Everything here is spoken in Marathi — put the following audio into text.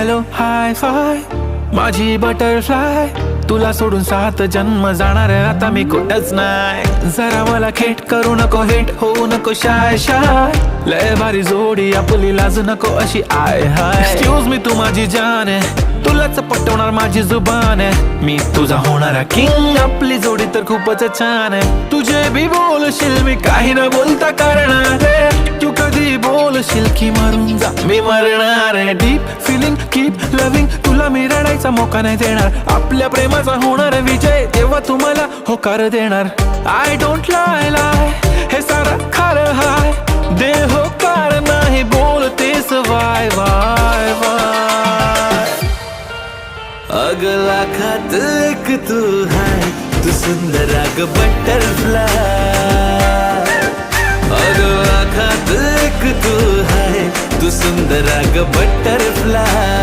हॅलो हाय फाय माझी बटरफ्लाय, तुला सोडून 7 जन्म जाणार आता मी कुठंच नाही. जरा मला खेट करू नको, हेट होऊ नको शाय शाय, लय भारी जोडी आपली लाज नको अशी आय हाय. एक्सक्यूज मी तू माझी जान आहे, तुलाच पटवणार माझी जुबान आहे, मी तुझा होणारा किंग, आपली जोडी तर खूपच छान आहे. तुझे बी बोलशील मी काही न बोलता करणार आहे, तू कधी बोलशील की मरून जा मी मरणार आहे. डीप फिलिंग कीप लविंग, तुला मी रडायचा मोका नाही देणार, आपल्या प्रेमाचा होणार विजय तेव्हा तुम्हाला होकार देणार. आय डोंट लाय लाय हे सारं खरं हाय, दे होकार नाही बोलतेस वाय वाय वाय. अगला खात एक तू है, तू सुंदर अग बटरफ्लाई. अगला खात एक तू है, तू सुंदर अग बटरफ्लाई.